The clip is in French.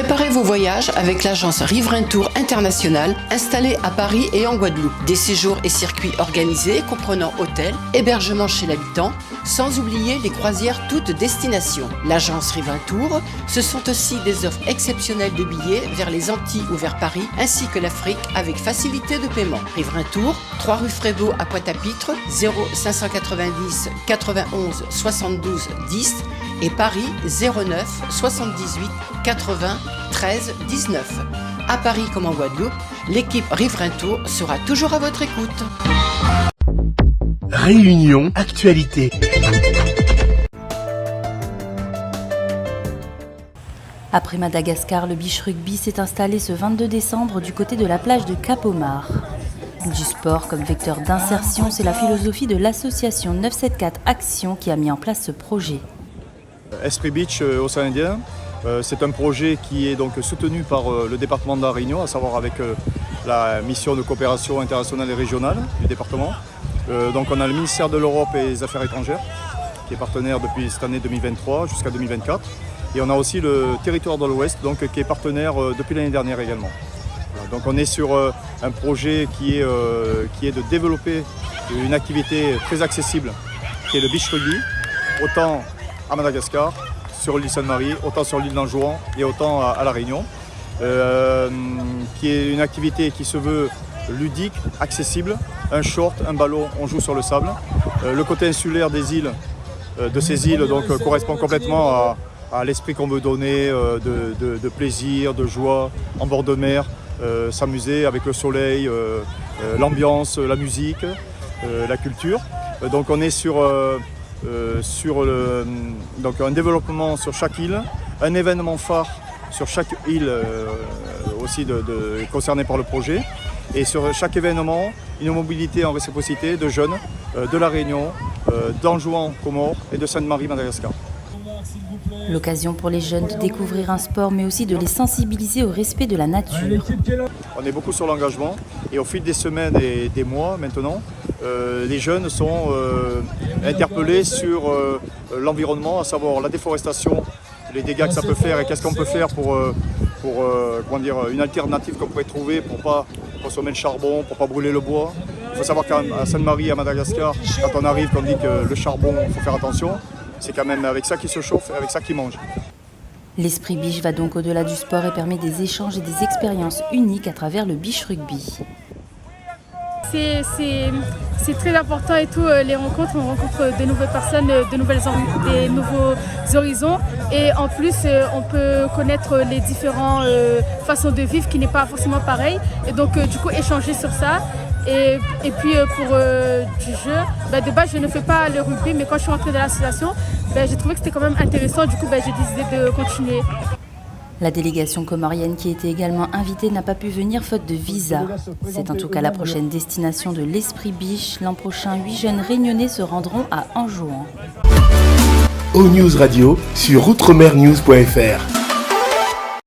Préparez vos voyages avec l'agence Riverain Tour International installée à Paris et en Guadeloupe. Des séjours et circuits organisés comprenant hôtel, hébergement chez l'habitant, sans oublier les croisières toutes destinations. L'agence Riverain Tour, ce sont aussi des offres exceptionnelles de billets vers les Antilles ou vers Paris, ainsi que l'Afrique avec facilité de paiement. Riverain Tour, 3 rue Frébeau à Pointe-à-Pitre, 0590 91 72 10 et Paris 09 78 80 13 19. À Paris comme en Guadeloupe, l'équipe Riverain Tour sera toujours à votre écoute. Réunion Actualité. Après Madagascar, le beach rugby s'est installé ce 22 décembre du côté de la plage de Cap-Omar. Du sport comme vecteur d'insertion, c'est la philosophie de l'association 974 Action qui a mis en place ce projet. Esprit Beach Océan Indien, c'est un projet qui est donc soutenu par le département de la Réunion, à savoir avec la mission de coopération internationale et régionale du département. Donc on a le ministère de l'Europe et des Affaires étrangères qui est partenaire depuis cette année 2023 jusqu'à 2024. Et on a aussi le territoire de l'Ouest donc, qui est partenaire depuis l'année dernière également. Voilà, donc on est sur un projet qui est de développer une activité très accessible qui est le beach rugby, autant à Madagascar, sur l'île Sainte-Marie, autant sur l'île d'Anjouan et autant à La Réunion, qui est une activité qui se veut ludique, accessible, un short, un ballon, on joue sur le sable. Le côté insulaire des îles, de ces îles donc, correspond complètement à l'esprit qu'on veut donner de plaisir, de joie, en bord de mer, s'amuser avec le soleil, l'ambiance, la musique, la culture. Donc on est sur donc un développement sur chaque île, un événement phare sur chaque île aussi concernée par le projet. Et sur chaque événement, une mobilité en réciprocité de jeunes de La Réunion, d'Anjouan, Comores et de Sainte-Marie, Madagascar. L'occasion pour les jeunes de découvrir un sport, mais aussi de les sensibiliser au respect de la nature. On est beaucoup sur l'engagement et au fil des semaines et des mois maintenant, les jeunes sont interpellés sur l'environnement, à savoir la déforestation, les dégâts que ça peut faire et qu'est-ce qu'on peut faire pour comment dire, une alternative qu'on pourrait trouver pour ne pas consommer le charbon, pour ne pas brûler le bois. Il faut savoir qu'à Sainte-Marie, à Madagascar, quand on arrive, qu'on dit que le charbon, il faut faire attention, c'est quand même avec ça qu'ils se chauffent et avec ça qu'ils mangent. L'esprit beach va donc au-delà du sport et permet des échanges et des expériences uniques à travers le beach rugby. C'est très important et tout, les rencontres, on rencontre de nouvelles personnes, des nouveaux horizons et en plus on peut connaître les différentes façons de vivre qui n'est pas forcément pareil et donc du coup échanger sur ça. Et puis pour du jeu, de base je ne fais pas le rugby mais quand je suis rentrée dans l'association, j'ai trouvé que c'était quand même intéressant, du coup j'ai décidé de continuer. La délégation comorienne qui était également invitée n'a pas pu venir faute de visa. C'est en tout cas la prochaine destination de l'Esprit Beach. L'an prochain, 8 jeunes réunionnais se rendront à Anjouan. O News Radio sur outremernews.fr.